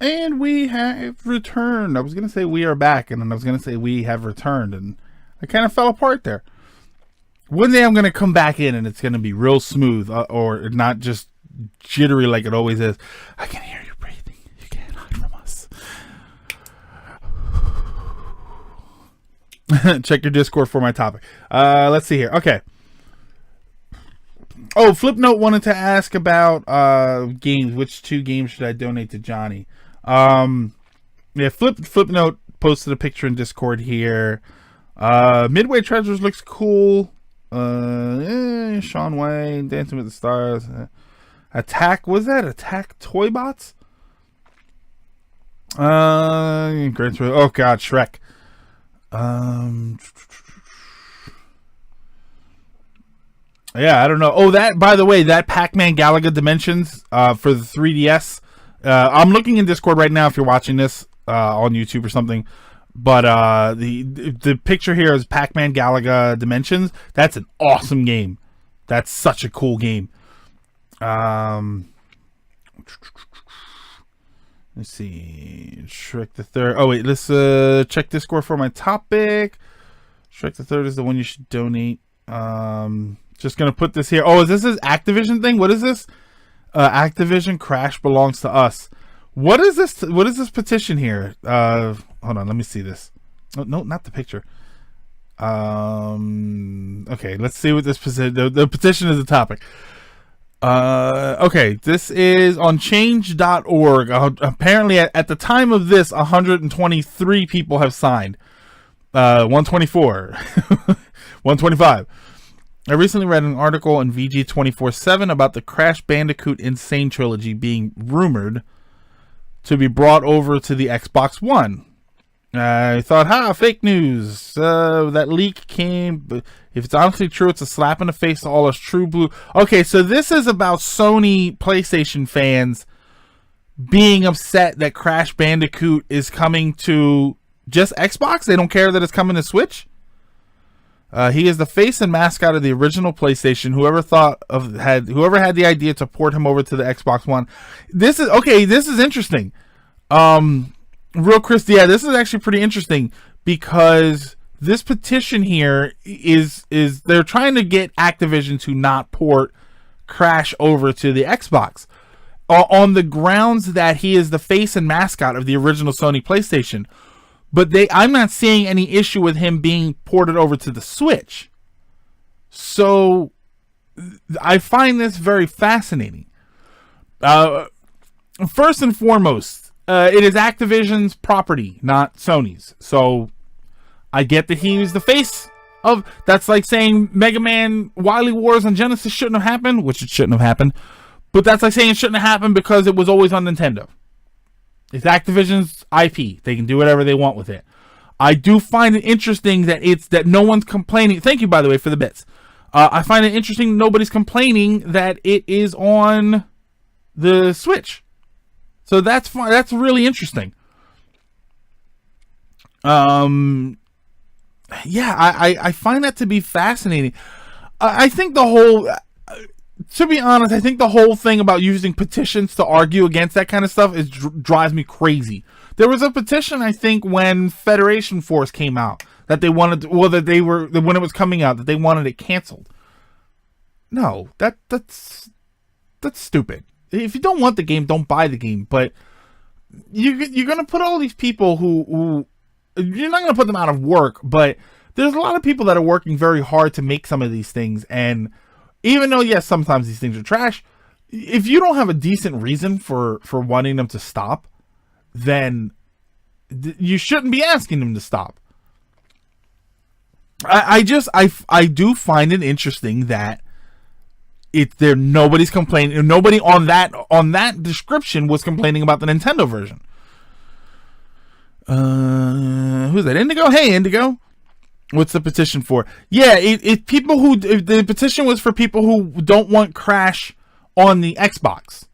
And we have returned. I was going to say we are back, and then I was going to say we have returned, and I kind of fell apart there. One day I'm going to come back in, and it's going to be real smooth, or not just jittery like it always is. I can hear you breathing. You can't hide from us. Check your Discord for my topic. Let's see here. Okay. Oh, Flipnote wanted to ask about games. Which 2 games should I donate to Johnny? Yeah, Flipnote posted a picture in Discord here. Midway Treasures looks cool. Sean Wayne, Dancing with the Stars. Attack, was that Attack Toy Bots? Oh god, Shrek. Yeah, I don't know. Oh, that, by the way, that Pac-Man Galaga Dimensions for the 3DS. I'm looking in Discord right now if you're watching this on YouTube or something. But the picture here is Pac-Man Galaga Dimensions. That's an awesome game. That's such a cool game. Let's see. Shrek the Third. Oh, wait. Let's check Discord for my topic. Shrek the Third is the one you should donate. Just going to put this here. Oh, is this his Activision thing? What is this? Activision Crash belongs to us. What is this? What is this petition here? Hold on, let me see this. Oh, no, not the picture. Okay, let's see what this petition. The petition is the topic. Okay, this is on change.org. Apparently, at the time of this, 123 people have signed. 124, 125. I recently read an article on VG 24/7 about the Crash Bandicoot Insane trilogy being rumored to be brought over to the Xbox One. I thought, fake news. That leak came. But if it's honestly true, it's a slap in the face to all us true blue. Okay, so this is about Sony PlayStation fans being upset that Crash Bandicoot is coming to just Xbox. They don't care that it's coming to Switch. He is the face and mascot of the original PlayStation. Whoever had the idea to port him over to the Xbox One. This is interesting. Real Chris, yeah, this is actually pretty interesting because this petition here is they're trying to get Activision to not port Crash over to the Xbox on the grounds that he is the face and mascot of the original Sony PlayStation. But I'm not seeing any issue with him being ported over to the Switch. So I find this very fascinating. First and foremost, it is Activision's property, not Sony's. So I get that he was the face of. That's like saying Mega Man Wily Wars on Genesis shouldn't have happened, which it shouldn't have happened. But that's like saying it shouldn't have happened because it was always on Nintendo. It's Activision's IP. They can do whatever they want with it. I do find it interesting that no one's complaining. Thank you, by the way, for the bits. I find it interesting nobody's complaining that it is on the Switch. So that's fine. That's really interesting. Yeah, I find that to be fascinating. I think the whole... To be honest, I think the whole thing about using petitions to argue against that kind of stuff drives me crazy. There was a petition, I think, when Federation Force came out that they wanted, when it was coming out, that they wanted it canceled. No, that's stupid. If you don't want the game, don't buy the game. But you're gonna put all these people who you're not gonna put them out of work, but there's a lot of people that are working very hard to make some of these things. And even though, yes, sometimes these things are trash, if you don't have a decent reason for wanting them to stop, then you shouldn't be asking them to stop. I do find it interesting that nobody's complaining. Nobody on that description was complaining about the Nintendo version. Who's that? Indigo? Hey, Indigo. What's the petition for? Yeah, the petition was for people who don't want Crash on the Xbox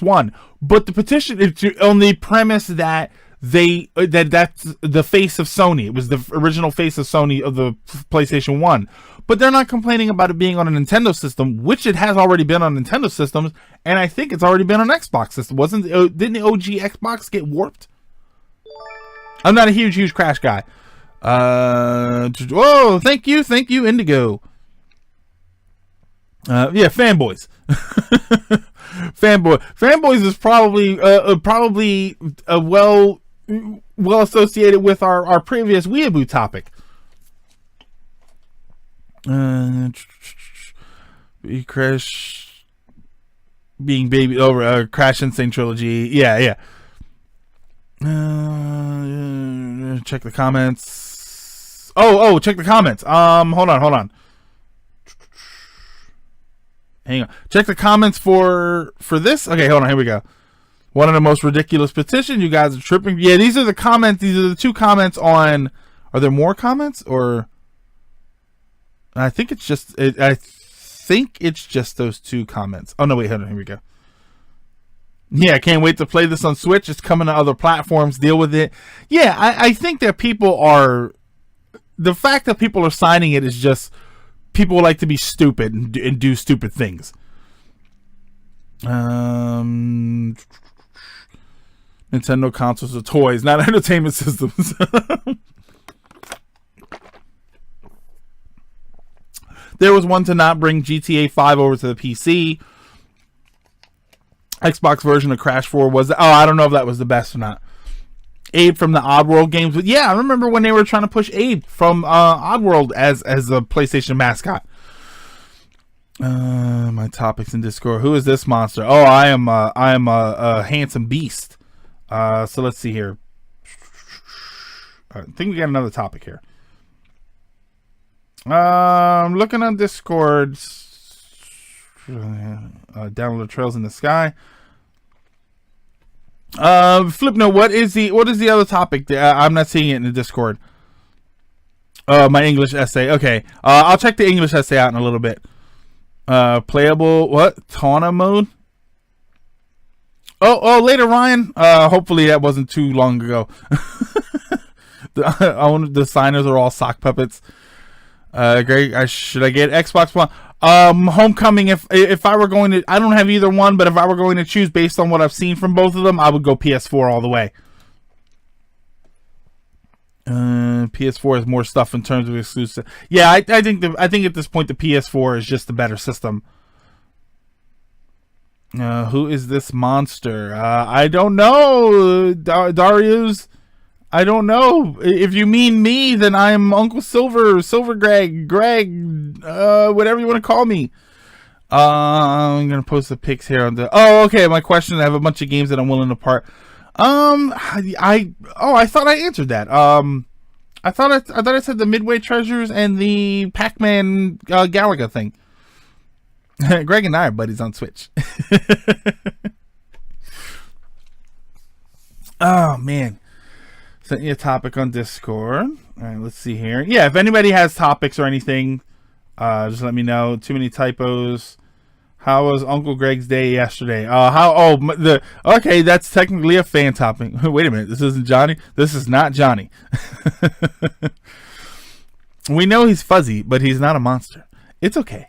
One. But the petition is on the premise that that's the face of Sony. It was the original face of Sony of the PlayStation 1. but they're not complaining about it being on a Nintendo system, which it has already been on Nintendo systems, and I think it's already been on Xbox system. Didn't the OG Xbox get warped? I'm not a huge Crash guy. Oh, thank you, Indigo. Yeah, fanboys. Fanboys is probably well associated with our previous Weeaboo topic. Crash being baby over Crash Insane trilogy. Yeah. Check the comments. Oh, check the comments. Hold on. Hang on. Check the comments for this. Okay, hold on. Here we go. One of the most ridiculous petitions. You guys are tripping. Yeah, these are the comments. These are the 2 comments on. Are there more comments or? I think it's just. I think it's just those 2 comments. Oh no! Wait, hold on. Here we go. Yeah, I can't wait to play this on Switch. It's coming to other platforms. Deal with it. Yeah, I think that people are. The fact that people are signing it is just people like to be stupid and do stupid things. Nintendo consoles are toys, not entertainment systems. There was one to not bring GTA 5 over to the PC. Xbox version of Crash 4 was... Oh, I don't know if that was the best or not. Abe from the Oddworld games. But yeah, I remember when they were trying to push Abe from Oddworld as a PlayStation mascot. My topics in Discord. Who is this monster? Oh, I am a handsome beast. So let's see here. I think we got another topic here. I'm looking on Discord. Download Trails in the Sky. Flipnote, what is the other topic? I'm not seeing it in the Discord. My English essay. Okay. I'll check the English essay out in a little bit. Playable what? Taunt mode? Oh, later, Ryan. Hopefully that wasn't too long ago. The designers are all sock puppets. Greg, should I get Xbox One? Homecoming. If I were going to, I don't have either one, but if I were going to choose based on what I've seen from both of them, I would go PS4 all the way. PS4 has more stuff in terms of exclusive. Yeah, I think at this point the PS4 is just the better system. Who is this monster? I don't know, Darius. I don't know. If you mean me, then I'm Uncle Silver Greg, whatever you want to call me. I'm gonna post the pics here on the. Oh, okay. My question. I have a bunch of games that I'm willing to part. I thought I answered that. I thought I said the Midway Treasures and the Pac-Man Galaga thing. Greg and I are buddies on Switch. Oh man. Sent you a topic on Discord. All right, let's see here. Yeah, if anybody has topics or anything, just let me know. Too many typos. How was Uncle Greg's day yesterday? Okay, that's technically a fan topic. Wait a minute, this isn't Johnny. This is not Johnny. We know he's fuzzy, but he's not a monster. It's okay.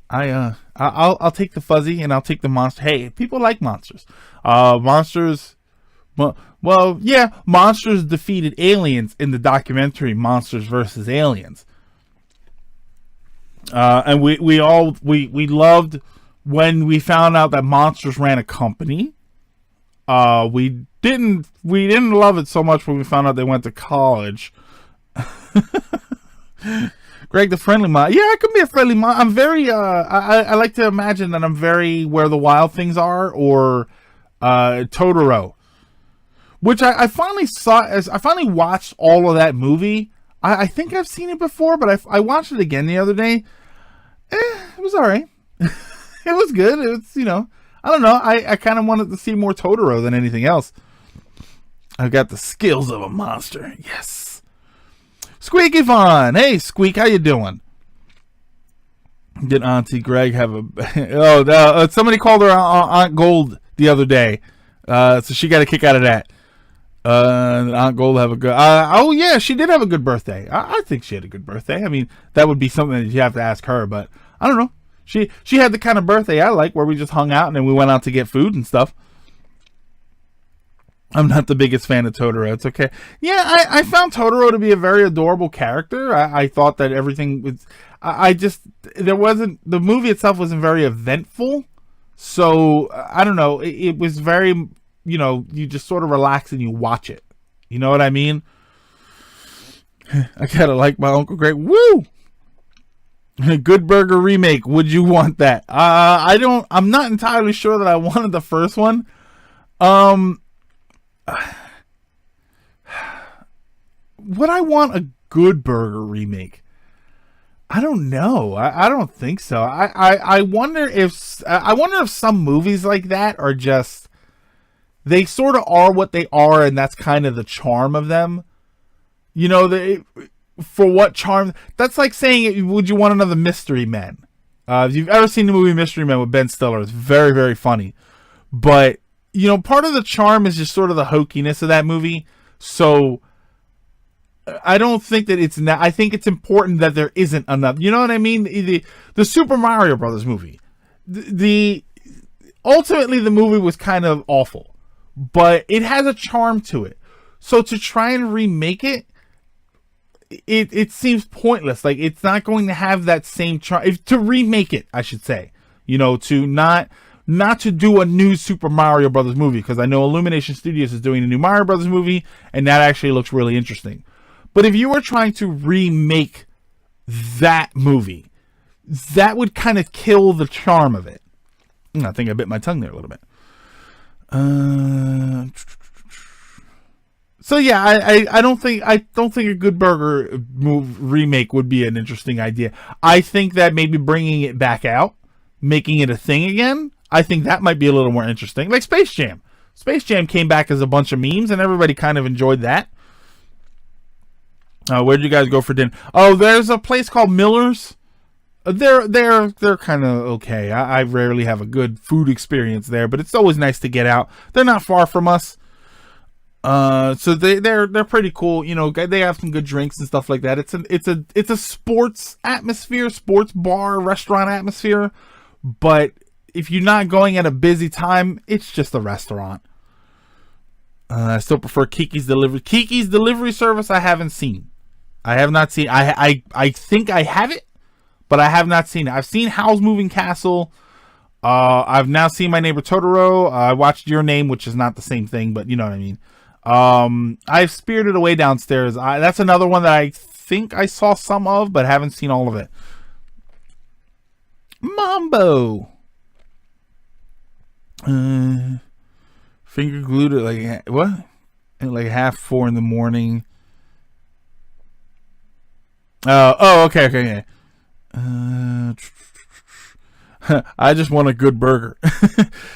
I'll take the fuzzy and I'll take the monster. Hey, people like monsters. Monsters. Well, yeah, monsters defeated aliens in the documentary Monsters vs. Aliens. And we loved when we found out that Monsters ran a company. We didn't love it so much when we found out they went to college. Greg, the friendly mod. Yeah, I can be a friendly mod. I'm very I like to imagine that I'm very Where the Wild Things Are or Totoro. Which I finally saw, as I finally watched all of that movie. I think I've seen it before, but I watched it again the other day. It was alright. It was good. It's, I don't know. I kind of wanted to see more Totoro than anything else. I've got the skills of a monster. Yes. Squeaky Vaughn. Hey, Squeak, how you doing? Did Auntie Greg have a... somebody called her Aunt Gold the other day. So she got a kick out of that. Aunt Gold have a good. Oh yeah, she did have a good birthday. I think she had a good birthday. I mean, that would be something that you have to ask her, but I don't know. She had the kind of birthday I like, where we just hung out and then we went out to get food and stuff. I'm not the biggest fan of Totoro. It's okay. Yeah, I found Totoro to be a very adorable character. I thought that everything was. The movie itself wasn't very eventful, so I don't know. It was very. You just sort of relax and you watch it. You know what I mean? I gotta like my Uncle Greg. Woo! Good Burger remake. Would you want that? I'm not entirely sure that I wanted the first one. Would I want a Good Burger remake? I don't know. I don't think so. I wonder if some movies like that are just. They sort of are what they are, and that's kind of the charm of them. For what charm? That's like saying, would you want another Mystery Men? If you've ever seen the movie Mystery Men with Ben Stiller, it's very, very funny. But, part of the charm is just sort of the hokiness of that movie. So, I don't think that it's not. I think it's important that there isn't another. You know what I mean? The Super Mario Brothers movie. Ultimately, the movie was kind of awful. But it has a charm to it. So to try and remake it seems pointless. Like, it's not going to have that same charm. To remake it, I should say. To not to do a new Super Mario Brothers movie. Because I know Illumination Studios is doing a new Mario Brothers movie. And that actually looks really interesting. But if you were trying to remake that movie, that would kind of kill the charm of it. I think I bit my tongue there a little bit. So yeah, I don't think a Good Burger remake would be an interesting idea. I think that maybe bringing it back out, making it a thing again, I think that might be a little more interesting. Like Space Jam. Space Jam came back as a bunch of memes, and everybody kind of enjoyed that. Where'd you guys go for dinner? Oh, there's a place called Miller's. They're kind of okay. I rarely have a good food experience there, but it's always nice to get out. They're not far from us, so they're pretty cool. They have some good drinks and stuff like that. It's a sports atmosphere, sports bar, restaurant atmosphere. But if you're not going at a busy time, it's just a restaurant. I still prefer Kiki's Delivery. Kiki's Delivery service I haven't seen. I have not seen. I think I have it. But I have not seen it. I've seen Howl's Moving Castle. I've now seen My Neighbor Totoro. I watched Your Name, which is not the same thing, but you know what I mean. I've Spirited Away downstairs. That's another one that I think I saw some of, but haven't seen all of it. Mambo. Finger glued at like what? At like 3:30 in the morning. Okay, yeah. I just want a good burger.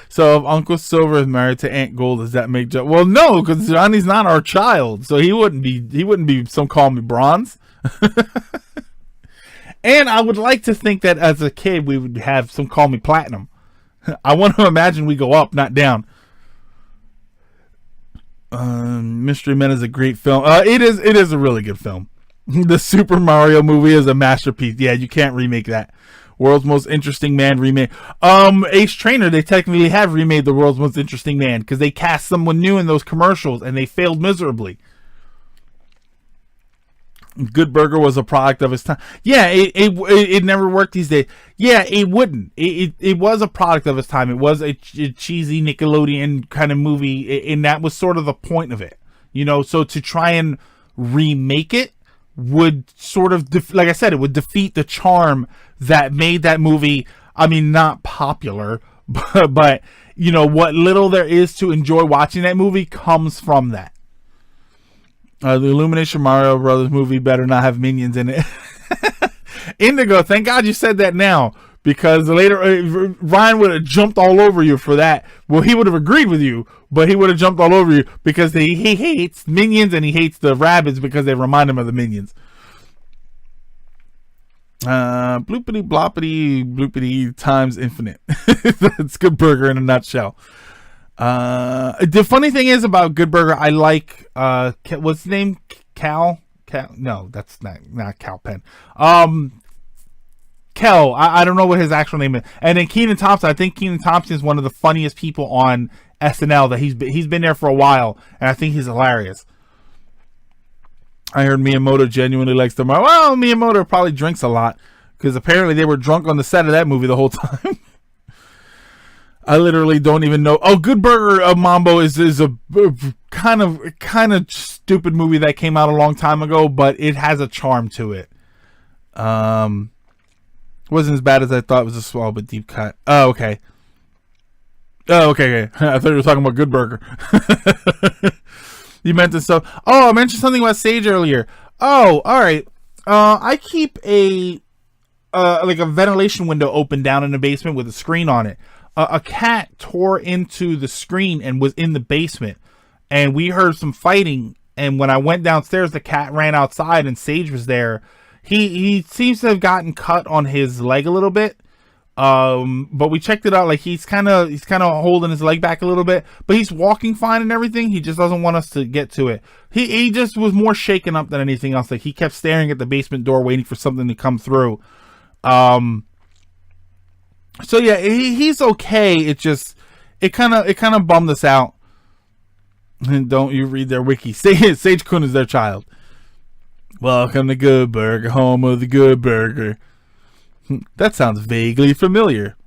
So if Uncle Silver is married to Aunt Gold, does that make Johnny? Well, no, because Johnny's not our child, so he wouldn't be some call me bronze. And I would like to think that as a kid we would have some call me platinum. I want to imagine we go up, not down. Mystery Men is a great film. It is a really good film. The Super Mario movie is a masterpiece. Yeah, you can't remake that. World's Most Interesting Man remake. Ace Trainer, they technically have remade The World's Most Interesting Man because they cast someone new in those commercials and they failed miserably. Good Burger was a product of its time. Yeah, it never worked these days. Yeah, it wouldn't. It was a product of its time. It was a cheesy Nickelodeon kind of movie, and that was sort of the point of it. So to try and remake it would sort of, like I said, it would defeat the charm that made that movie, I mean, not popular, but what little there is to enjoy watching that movie comes from that. The Illumination Mario Brothers movie better not have minions in it. Indigo, thank God you said that now, because later Ryan would have jumped all over you for that. Well, he would have agreed with you, but he would have jumped all over you because he hates minions and he hates the rabbits because they remind him of the minions. Bloopity bloppity bloopity times infinite. That's Good Burger in a nutshell. The funny thing is about Good Burger, I like what's his name? Cal? No, that's not Cal Penn. Kel. I don't know what his actual name is. And then Kenan Thompson. I think Kenan Thompson is one of the funniest people on SNL. That he's been there for a while, and I think he's hilarious. I heard Miyamoto genuinely likes the Mario. Well, Miyamoto probably drinks a lot because apparently they were drunk on the set of that movie the whole time. I literally don't even know. Oh, Good Burger Mambo is a kind of stupid movie that came out a long time ago, but it has a charm to it. Wasn't as bad as I thought. It was a small but deep cut. Oh, okay. Okay. I thought you were talking about Good Burger. You meant to so. Oh, I mentioned something about Sage earlier. Oh, all right. I keep a ventilation window open down in the basement with a screen on it. A cat tore into the screen and was in the basement, and we heard some fighting. And when I went downstairs, the cat ran outside, and Sage was there. He seems to have gotten cut on his leg a little bit. But we checked it out. Like he's kind of holding his leg back a little bit, but he's walking fine and everything. He just doesn't want us to get to it. He just was more shaken up than anything else. Like he kept staring at the basement door, waiting for something to come through. So yeah, he's okay. It kind of bummed us out. And don't you read their wiki? Sage Kun is their child. Welcome to Good Burger, home of the Good Burger. That sounds vaguely familiar.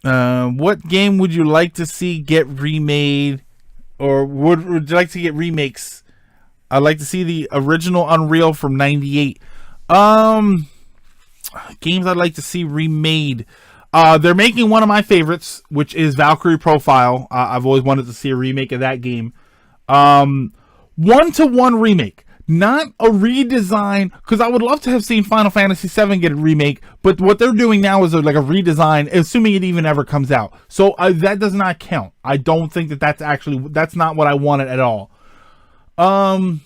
What game would you like to see get remade, or would you like to get remakes? I'd like to see the original Unreal from '98. Games I'd like to see remade. They're making one of my favorites, which is Valkyrie Profile. I've always wanted to see a remake of that game. 1-to-1 remake, not a redesign, because I would love to have seen Final Fantasy VII get a remake, but what they're doing now is like a redesign, assuming it even ever comes out. So that does not count. I don't think that's not what I wanted at all. I'd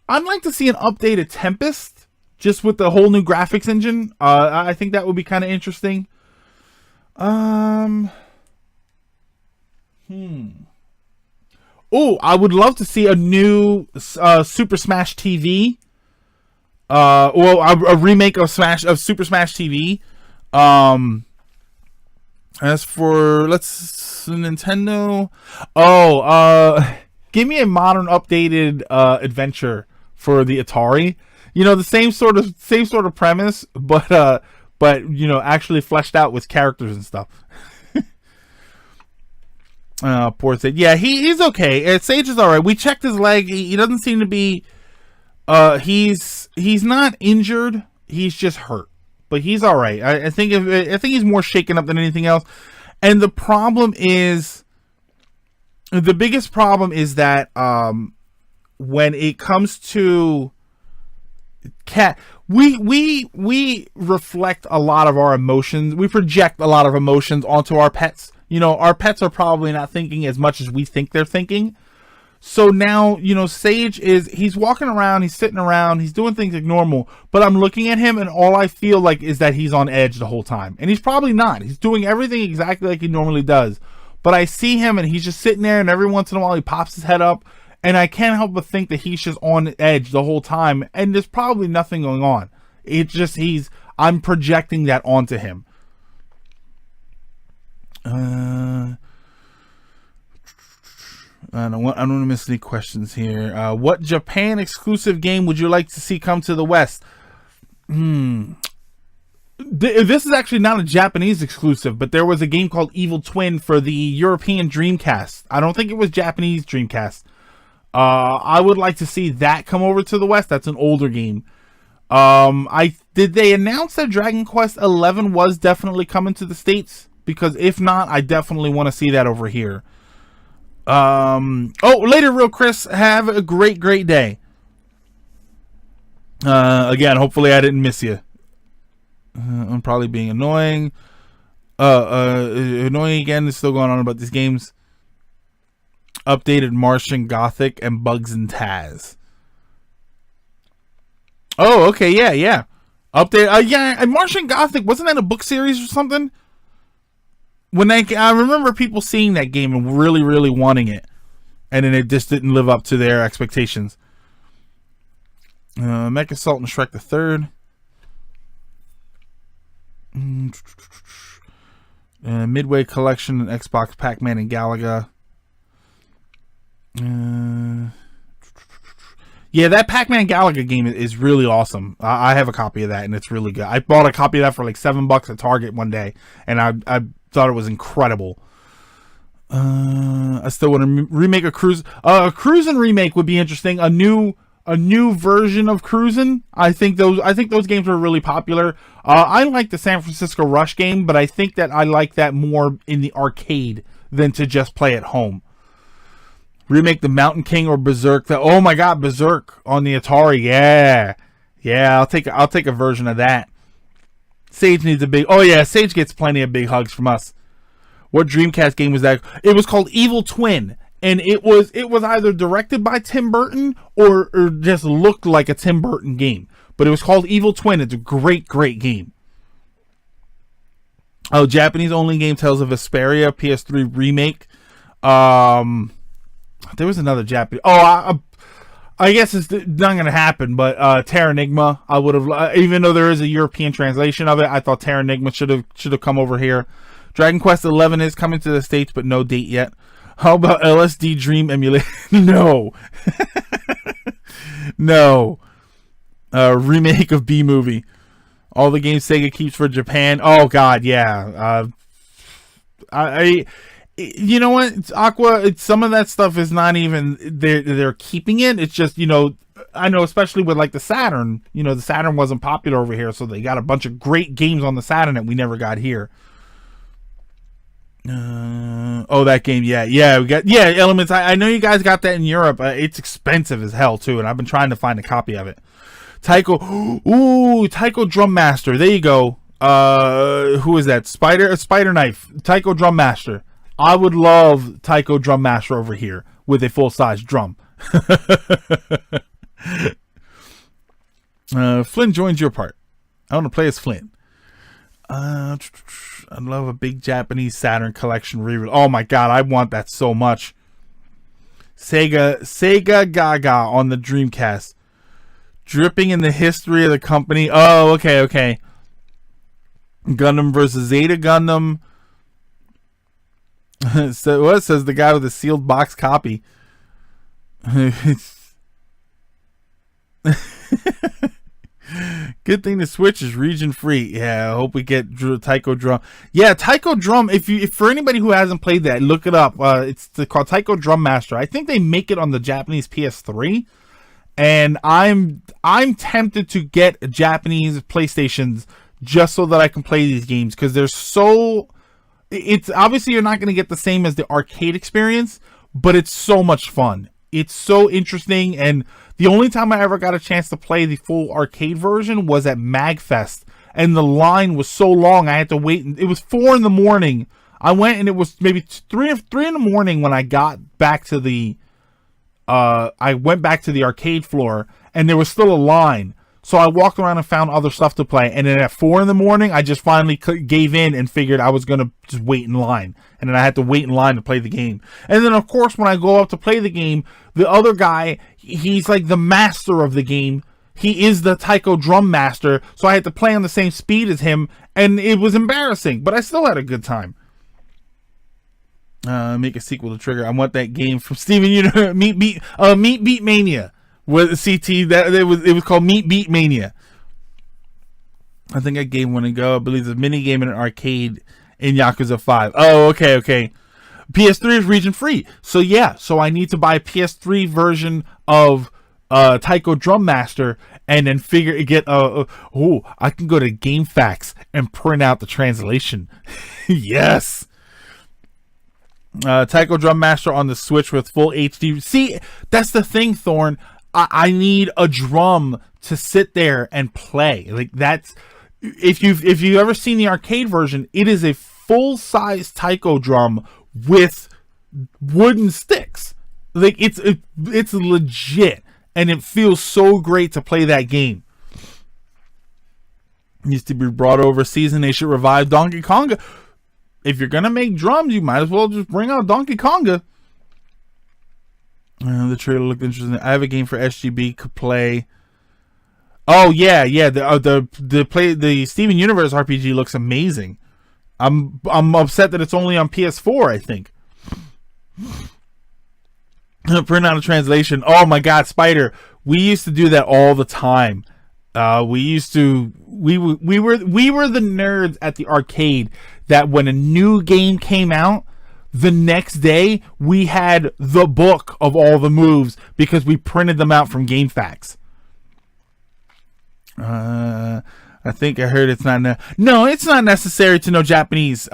like to see an updated Tempest, just with the whole new graphics engine. I think that would be kind of interesting. Oh, I would love to see a new Super Smash TV. A remake of Super Smash TV. As for Nintendo, give me a modern, updated adventure for the Atari. You know, the same sort of premise, but actually fleshed out with characters and stuff. Poor Sage. Yeah, he's okay. Sage is all right. We checked his leg. He doesn't seem to be. He's not injured. He's just hurt, but he's all right. I think he's more shaken up than anything else. And the biggest problem is that when it comes to cat, we reflect a lot of our emotions. We project a lot of emotions onto our pets. You know, our pets are probably not thinking as much as we think they're thinking. So now, Sage he's walking around, he's sitting around, he's doing things like normal, but I'm looking at him and all I feel like is that he's on edge the whole time. And he's probably not. He's doing everything exactly like he normally does. But I see him and he's just sitting there, and every once in a while he pops his head up, and I can't help but think that he's just on edge the whole time, and there's probably nothing going on. It's just I'm projecting that onto him. I don't want to miss any questions here. What Japan exclusive game would you like to see come to the West? This is actually not a Japanese exclusive, but there was a game called Evil Twin for the European Dreamcast. I don't think it was Japanese Dreamcast. I would like to see that come over to the West. That's an older game. Did they announce that Dragon Quest XI was definitely coming to the States? Because if not, I definitely want to see that over here. Later, real Chris. Have a great day. Again, hopefully I didn't miss you. I'm probably being annoying. Annoying again. Is still going on about these games. Updated Martian Gothic and Bugs and Taz. Oh, okay, yeah. Update. Martian Gothic, wasn't that a book series or something? I remember people seeing that game and really, really wanting it, and then it just didn't live up to their expectations. Mecha Sultan Shrek the Third. Midway Collection and Xbox Pac-Man and Galaga. Yeah, that Pac-Man Galaga game is really awesome. I have a copy of that, and it's really good. I bought a copy of that for like $7 at Target one day, and I thought it was incredible. I still want to remake a Cruise. A Cruisin' remake would be interesting. A new version of Cruisin'. I think those games were really popular. I like the San Francisco Rush game, but I think that I like that more in the arcade than to just play at home. Remake the Mountain King or Berserk. Oh my God, Berserk on the Atari. Yeah. I'll take a version of that. Sage needs a big. Oh yeah, Sage gets plenty of big hugs from us. What Dreamcast game was that? It was called Evil Twin, and it was either directed by Tim Burton or just looked like a Tim Burton game. But it was called Evil Twin. It's a great game. Oh, Japanese only game, Tales of Vesperia PS3 remake. There was another Japanese. I guess it's not going to happen, but Terranigma, I would have, even though there is a European translation of it, I thought Terranigma should have come over here. Dragon Quest 11 is coming to the States, but no date yet. How about LSD Dream emulation? No. No. Remake of B-Movie. All the games Sega keeps for Japan. Oh God, yeah. You know what, it's Aqua. Some of that stuff is not even they're keeping it. It's just, I know, especially with like the Saturn. The Saturn wasn't popular over here, so they got a bunch of great games on the Saturn that we never got here. That game, yeah, we got Elements. I know you guys got that in Europe. It's expensive as hell too, and I've been trying to find a copy of it. Taiko Drum Master. There you go. Who is that? Spider Knife. Taiko Drum Master. I would love Taiko Drum Master over here with a full-size drum. Flynn joins your part. I want to play as Flynn. I love a big Japanese Saturn collection reroute. Oh my God, I want that so much. Sega Gaga on the Dreamcast. Dripping in the history of the company. Oh, okay. Gundam versus Zeta Gundam. So what says the guy with the sealed box copy? Good thing the Switch is region free. Yeah, I hope we get Taiko Drum. Yeah, Taiko Drum. If for anybody who hasn't played that, look it up. It's called Taiko Drum Master. I think they make it on the Japanese PS3, and I'm tempted to get Japanese PlayStations just so that I can play these games, because they're so. It's obviously you're not going to get the same as the arcade experience, but it's so much fun. It's so interesting, and the only time I ever got a chance to play the full arcade version was at MagFest, and the line was so long I had to wait. It was 4 a.m. I went, and it was maybe 3 a.m. when I got back to the. I went back to the arcade floor, and there was still a line. So I walked around and found other stuff to play. And then at 4 a.m, I just finally gave in and figured I was going to just wait in line. And then I had to wait in line to play the game. And then, of course, when I go up to play the game, the other guy, he's like the master of the game. He is the Taiko Drum Master. So I had to play on the same speed as him. And it was embarrassing. But I still had a good time. Make a sequel to Trigger. I want that game from Steven. Meat Beat Mania. With CT, that it was called Meat Beat Mania. I think I gave one a go. I believe it's a mini game in an arcade in Yakuza 5. Oh, okay. PS3 is region free, so yeah. So I need to buy a PS3 version of Taiko Drum Master, and then I can go to GameFAQs and print out the translation. Yes. Taiko Drum Master on the Switch with full HD. See, that's the thing, Thorn. I need a drum to sit there and play. Like, that's if you've ever seen the arcade version, it is a full-size taiko drum with wooden sticks. Like, it's legit, and it feels so great to play that game. It needs to be brought overseas, and they should revive Donkey Kong. if you're gonna make drums, you might as well just bring out Donkey Konga. The trailer looked interesting. I have a game for SGB could play. Oh yeah. The Steven Universe RPG looks amazing. I'm upset that it's only on PS4. I think. Print out a translation. Oh my God, Spider. We used to do that all the time. We were the nerds at the arcade that when a new game came out, the next day we had the book of all the moves because we printed them out from GameFAQs. I think I heard it's not. No, it's not necessary to know Japanese.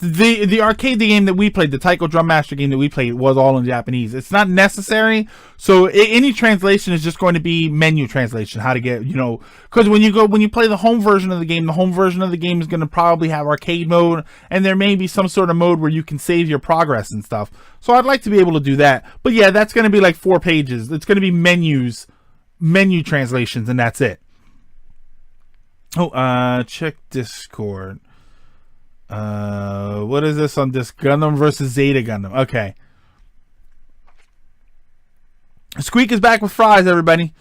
The arcade game that we played, the Taiko Drum Master game that we played, was all in Japanese. It's not necessary. So any translation is just going to be menu translation. How to get, because when you play the home version of the game is going to probably have arcade mode, and there may be some sort of mode where you can save your progress and stuff. So I'd like to be able to do that. But yeah, that's going to be like 4 pages. It's going to be menu translations, and that's it. Oh, check Discord. What is this on this? Gundam versus Zeta Gundam. Okay. Squeak is back with fries, everybody.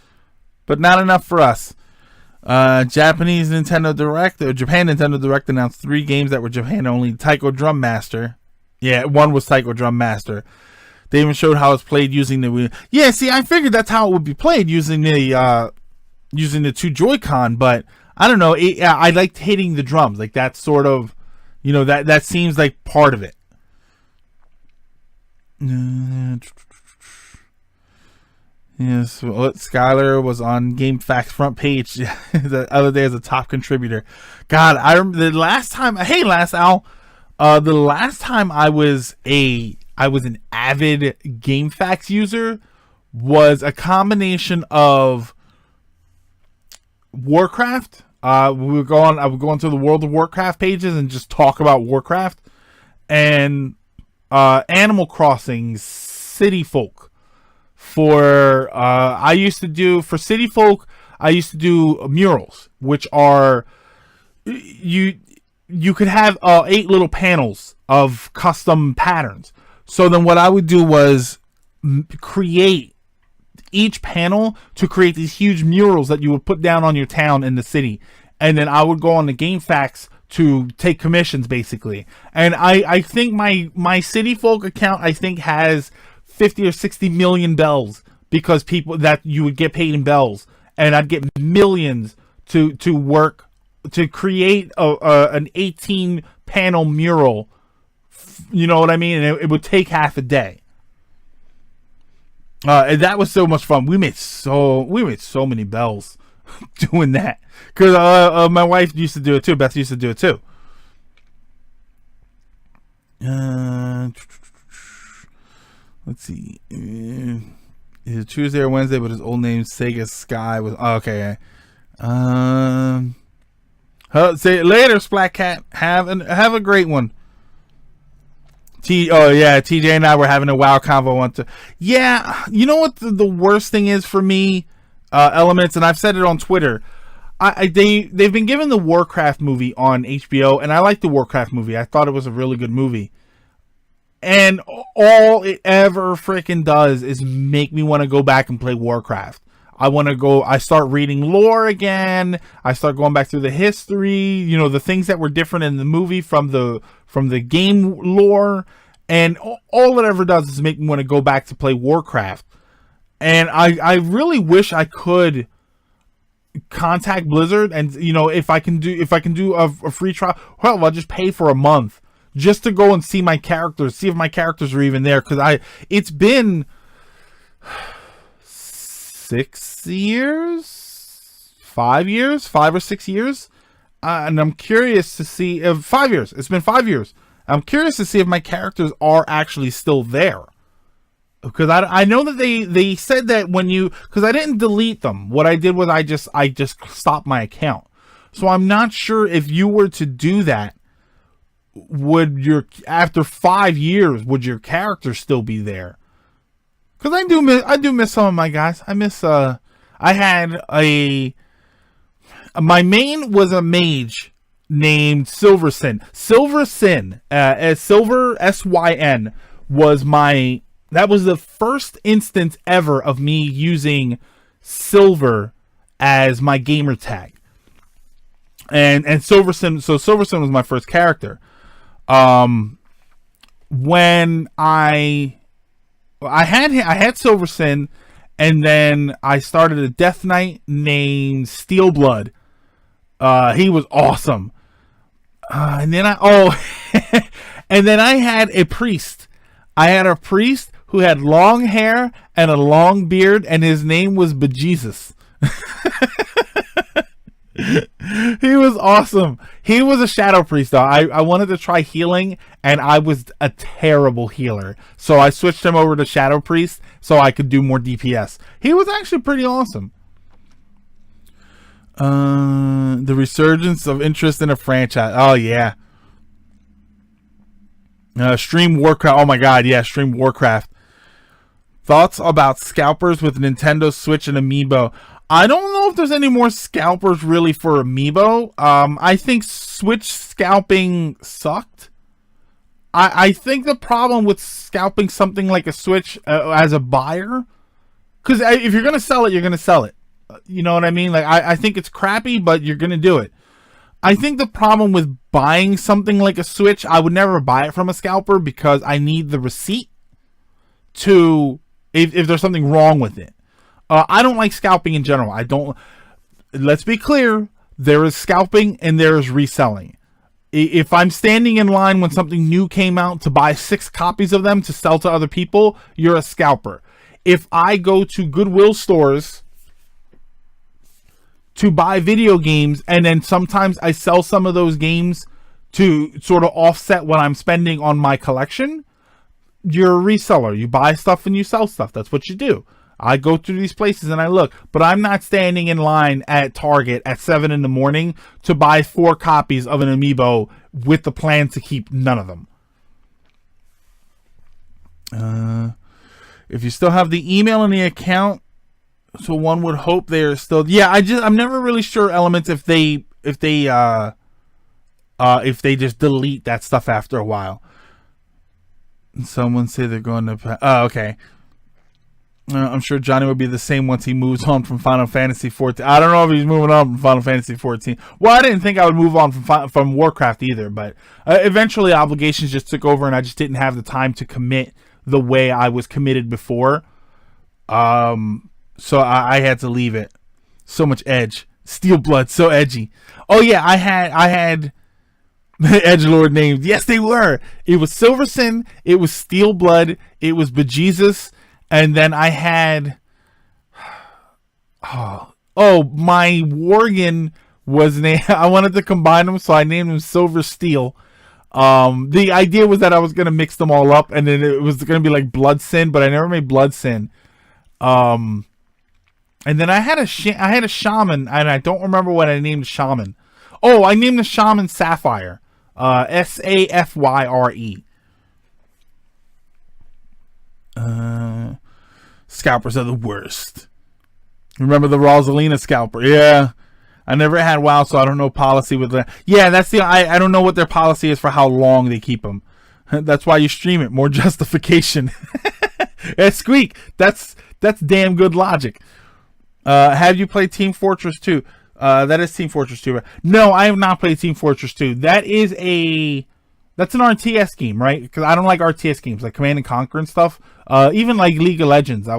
But not enough for us. Japanese Nintendo Direct, or Japan Nintendo Direct announced 3 games that were Japan only. Taiko Drum Master. Yeah, one was Taiko Drum Master. They even showed how it's played using the Wii. Yeah, see, I figured that's how it would be played using the 2 Joy-Con, but I don't know. I liked hitting the drums. Like that's sort of, that seems like part of it. Yes, well, Skylar was on GameFAQs front page the other day as a top contributor. God, I remember the last time. Hey, Last Al, the last time I was an avid GameFAQs user was a combination of Warcraft. I would go onto the World of Warcraft pages and just talk about Warcraft, and Animal Crossing City Folk. For City Folk, I used to do murals, which are you could have 8 little panels of custom patterns. So then what I would do was create each panel to create these huge murals that you would put down on your town in the city, and then I would go on the GameFAQs to take commissions basically. And I think my City Folk account has 50 or 60 million bells, because people that you would get paid in bells, and I'd get millions to work to create an 18 panel mural. You know what I mean? And it would take half a day. And that was so much fun. We made so many bells doing that, because my wife used to do it too. Beth used to do it too. Let's see. Is it Tuesday or Wednesday? But his old name Sega Sky was okay. Say it later, Splat Cat. Have a great one. TJ and I were having a WoW convo Yeah, you know what the worst thing is for me, Elements, and I've said it on Twitter. They've been given the Warcraft movie on HBO, and I like the Warcraft movie. I thought it was a really good movie. And all it ever freaking does is make me want to go back and play Warcraft. I start reading lore again. I start going back through the history, the things that were different in the movie from the game lore. And all it ever does is make me want to go back to play Warcraft. And I really wish I could contact Blizzard, and if I can do a free trial, well, I'll just pay for a month just to go and see my characters, see if my characters are even there, because it's been 5 or 6 years, and I'm curious to see if 5 years. It's been 5 years. I'm curious to see if my characters are actually still there, because I know that they said that because I didn't delete them. What I did was I just stopped my account. So I'm not sure if you were to do that, after 5 years, would your character still be there? Because I do miss some of my guys. I miss my main was a mage, named Silver Sin. Silver Sin, Silver SYN was that was the first instance ever of me using Silver as my gamer tag. And Silver Sin, so Silver Sin was my first character. When I had Silver Sin, and then I started a Death Knight named Steel Blood. He was awesome. And then and then I had a priest. I had a priest who had long hair and a long beard, and his name was Bejesus. He was awesome. He was a shadow priest though. I wanted to try healing, and I was a terrible healer, so I switched him over to shadow priest so I could do more DPS. He was actually pretty awesome. The resurgence of interest in a franchise. Oh yeah. Stream Warcraft. Oh my god, yeah, Stream Warcraft. Thoughts about scalpers with Nintendo Switch and Amiibo? I don't know if there's any more scalpers really for Amiibo. I think Switch scalping sucked. I think the problem with scalping something like a Switch as a buyer, because if you're gonna sell it, you're gonna sell it. You know what I mean? Like I think it's crappy, but you're gonna do it. I think the problem with buying something like a Switch, I would never buy it from a scalper because I need the receipt to if there's something wrong with it. I don't like scalping in general. I don't. Let's be clear. There is scalping and there is reselling. If I'm standing in line when something new came out to buy 6 copies of them to sell to other people, you're a scalper. If I go to Goodwill stores to buy video games, and then sometimes I sell some of those games to sort of offset what I'm spending on my collection, you're a reseller. You buy stuff and you sell stuff. That's what you do. I go through these places and I look, but I'm not standing in line at Target at 7 in the morning to buy 4 copies of an Amiibo with the plan to keep none of them. If you still have the email in the account, so one would hope they are still. Yeah, I'm never really sure, Elements, if they just delete that stuff after a while. Someone say they're going to. Oh, okay. I'm sure Johnny will be the same once he moves on from Final Fantasy 14. I don't know if he's moving on from Final Fantasy 14. Well, I didn't think I would move on from Warcraft either, but eventually obligations just took over, and I just didn't have the time to commit the way I was committed before. So I had to leave it. So much edge. Steel Blood, so edgy. Oh yeah, I had edgelord names. Yes, they were. It was Silver Sin, it was Steel Blood, it was Bejesus. And then I had, my Worgen was named. I wanted to combine them, so I named him Silver Steel. The idea was that I was gonna mix them all up, and then it was gonna be like Blood Sin, but I never made Blood Sin. And then I had a shaman, and I don't remember what I named the shaman. Oh, I named the shaman Sapphire, Safyre. Scalpers are the worst. Remember the Rosalina scalper? Yeah. I never had WoW, so I don't know policy with that. Yeah, that's I don't know what their policy is for how long they keep them. That's why you stream it. More justification. Squeak. That's damn good logic. Have you played Team Fortress 2? That is Team Fortress 2. No, I have not played Team Fortress 2. That's an RTS game, right? Because I don't like RTS games like Command and Conquer and stuff. Even like League of Legends, I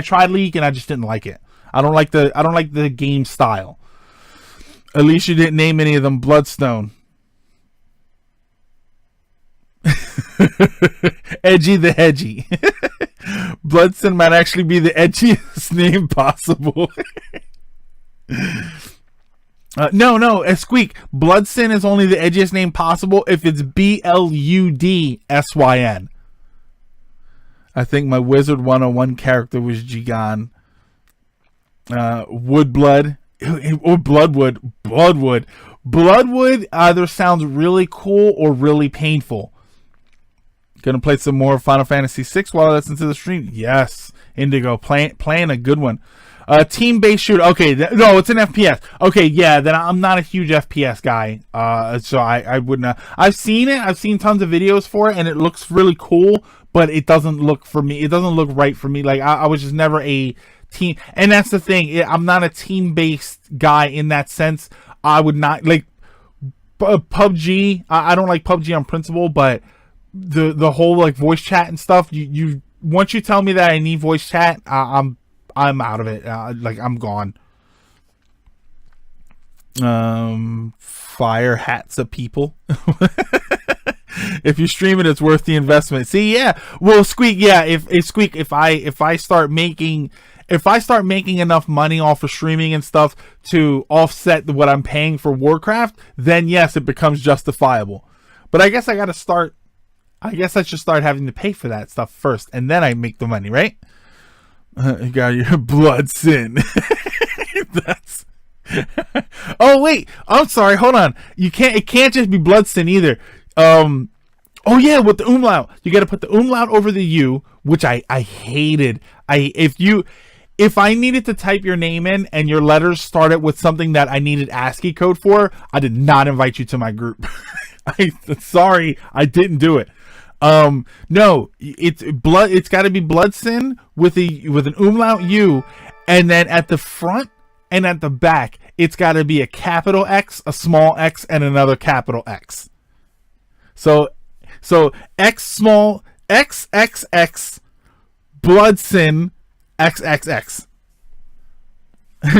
tried League and I just didn't like it. I don't like the game style. At least you didn't name any of them Bloodstone. Edgy the Hedgy. Bloodstone might actually be the edgiest name possible. No, Squeak. Bloodsin is only the edgiest name possible if it's Bludsyn. I think my Wizard 101 character was Jigan. Woodblood. Or Bloodwood. Bloodwood either sounds really cool or really painful. Gonna play some more Final Fantasy 6 while I listen to the stream? Yes. Indigo. Playing a good one. Team-based shooter. Okay, no, it's an FPS. Okay, yeah, then I'm not a huge FPS guy. So I would not. I've seen it. I've seen tons of videos for it, and it looks really cool. But it doesn't look for me. It doesn't look right for me. Like I was just never a team, and that's the thing. I'm not a team-based guy in that sense. I would not like PUBG. I don't like PUBG on principle, but the whole like voice chat and stuff. You once you tell me that I need voice chat, I'm out of it. Like I'm gone. Fire hats of people. If you stream it, it's worth the investment. See, yeah. Well, Squeak, yeah. If I start making enough money off of streaming and stuff to offset what I'm paying for Warcraft, then yes, it becomes justifiable. But I guess I should start having to pay for that stuff first, and then I make the money, right? You got your blood sin. That's. Oh wait, I'm sorry. Hold on. It can't just be blood sin either. Oh yeah, with the umlaut, you got to put the umlaut over the U, which I hated. If I needed to type your name in and your letters started with something that I needed ASCII code for, I did not invite you to my group. Sorry, I didn't do it. No, it's got to be blood sin with an umlaut U, and then at the front and at the back, it's got to be a capital X, a small x, and another capital X. So X small XXX blood sin XXX.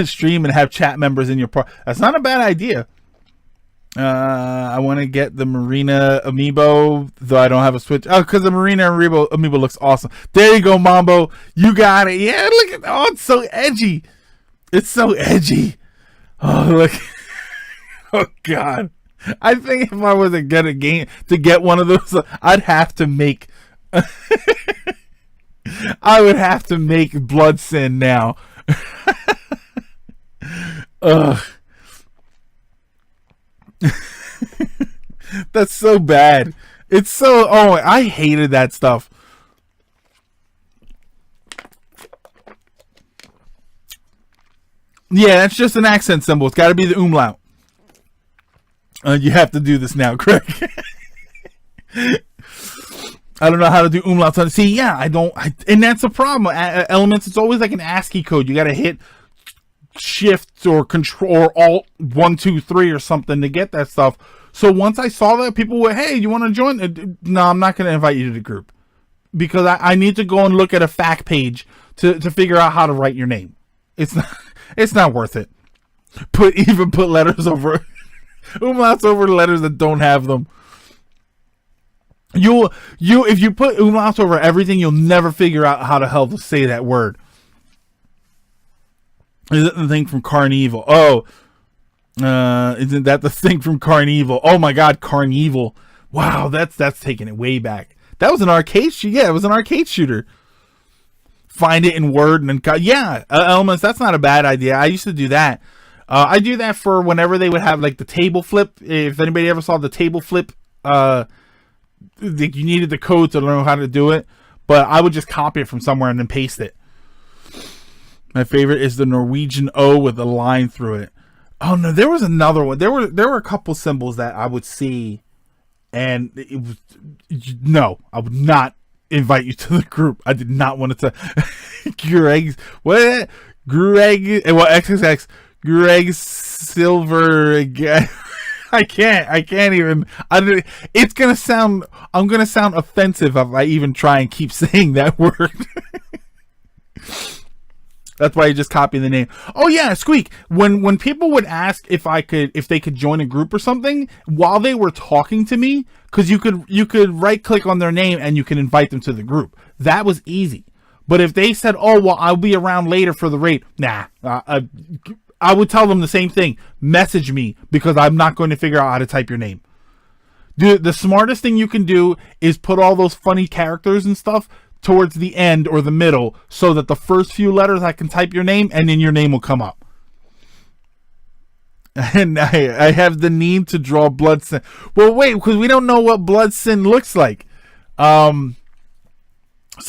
Stream and have chat members in your part. That's not a bad idea. I want to get the Marina amiibo, though I don't have a Switch. Oh, because the Marina amiibo looks awesome. There you go, Mambo. You got it. Yeah, look at oh, it's so edgy. It's so edgy. Oh, look. Oh God. I think if I was to get a game to get one of those, I'd have to make. I would have to make blood sin now. Ugh. That's so bad. It's so. Oh, I hated that stuff. Yeah, that's just an accent symbol. It's got to be the umlaut. You have to do this now, Craig. I don't know how to do umlauts. See, yeah, I don't. And that's the problem. Elements, it's always like an ASCII code. You got to hit Shift or Control or Alt 1, 2, 3 or something to get that stuff. So once I saw that, people were, hey, you want to join? No, I'm not going to invite you to the group because I need to go and look at a fact page to figure out how to write your name. It's not worth it. Put letters over umlauts over letters that don't have them. If you put umlauts over everything, you'll never figure out how the hell to say that word. Is it the thing from Carnival? Oh, isn't that the thing from Carnival? Oh my God, Carnival! Wow, that's taking it way back. That was an arcade shooter. Yeah, it was an arcade shooter. Find it in Word and then Elements. That's not a bad idea. I used to do that. I do that for whenever they would have like the table flip. If anybody ever saw the table flip, you needed the code to learn how to do it. But I would just copy it from somewhere and then paste it. My favorite is the Norwegian O with a line through it. Oh no, there was another one. There were a couple symbols that I would see, and it was no. I would not invite you to the group. I did not want to. Greg, what? Greg? Well, XXX. Greg Silver again. I can't even. It's gonna sound. I'm gonna sound offensive if I even try and keep saying that word. That's why you just copy the name. Oh yeah, Squeak. When people would ask if they could join a group or something while they were talking to me, because you could right click on their name and you can invite them to the group. That was easy. But if they said, "Oh well, I'll be around later for the raid," nah. I would tell them the same thing. Message me because I'm not going to figure out how to type your name. Dude, the smartest thing you can do is put all those funny characters and stuff towards the end or the middle so that the first few letters I can type your name and then your name will come up. And I have the need to draw blood sin. Well, wait, because we don't know what blood sin looks like. So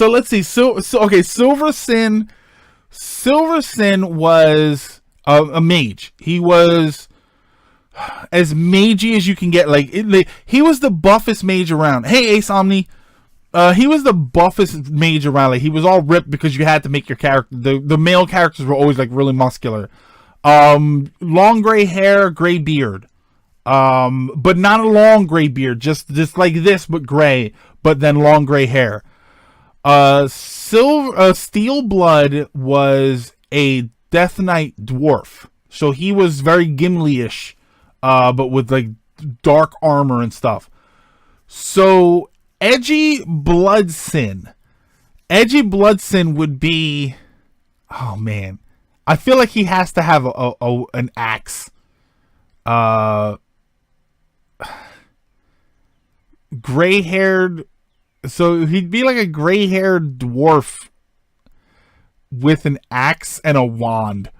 let's see. So okay, silver sin. Silver Sin was a mage. He was as magey as you can get. He was the buffest mage around. Hey, Ace Omni. He was the buffest mage around. Like, he was all ripped because you had to make your character. The male characters were always like really muscular. Long gray hair, gray beard. But not a long gray beard, just like this, but gray, but then long gray hair. Steel Blood was a Death Knight dwarf. So he was very Gimli-ish, but with like dark armor and stuff. So Edgy Blood Sin would be, oh man, I feel like he has to have an axe. Gray-haired, so he'd be like a gray-haired dwarf with an axe and a wand.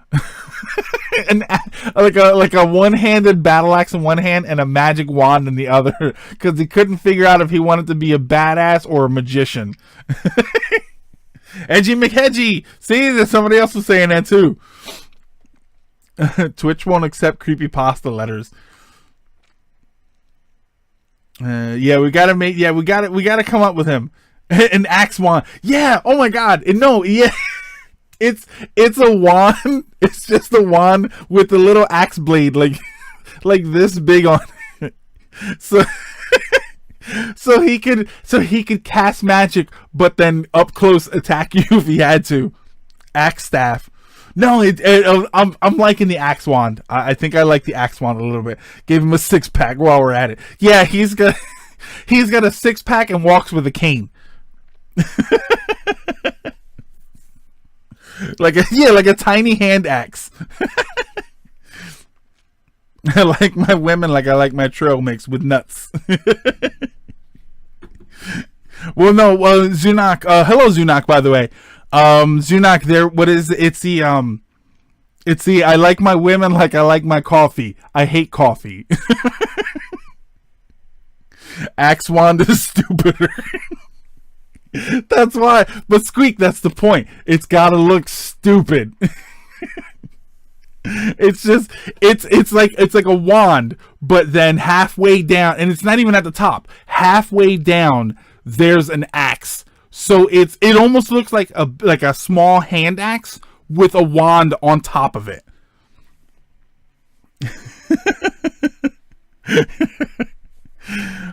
like a one-handed battle axe in one hand and a magic wand in the other, because he couldn't figure out if he wanted to be a badass or a magician. Edgy McHedgy. See, that somebody else was saying that too. Twitch won't accept creepypasta letters. We gotta come up with him. An axe wand. Yeah. Oh my god. No. Yeah. It's a wand. It's just a wand with a little axe blade, like this big on it. So he could cast magic, but then up close attack you if he had to. Axe staff. No, I'm liking the axe wand. I think I like the axe wand a little bit. Gave him a 6-pack while we're at it. Yeah, he's got a 6-pack and walks with a cane. like a tiny hand axe. I like my women like I like my trail mix with nuts. Zunak. Hello, Zunak. By the way, Zunak. There. What is? It's the I like my women like I like my coffee. I hate coffee. Axe wand is stupider. That's why. But Squeak, that's the point. It's gotta look stupid. It's like a wand, but then halfway down, and it's not even at the top. Halfway down, there's an axe. So it almost looks like a small hand axe with a wand on top of it.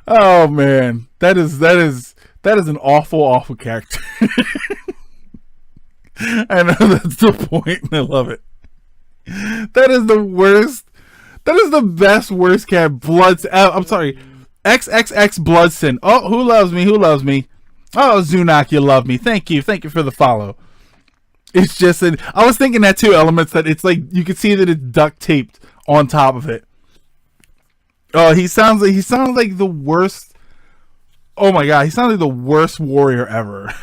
Oh man, that is an awful character. I know that's the point, and I love it. That is the worst. That is the best worst cat. I'm sorry. XXX Bloodsin. Oh, who loves me? Who loves me? Oh, Zunak, you love me. Thank you. Thank you for the follow. It's just I was thinking that too, Elements, that it's like you can see that it's duct taped on top of it. Oh, he sounds like the worst. Oh my god, he sounds like the worst warrior ever.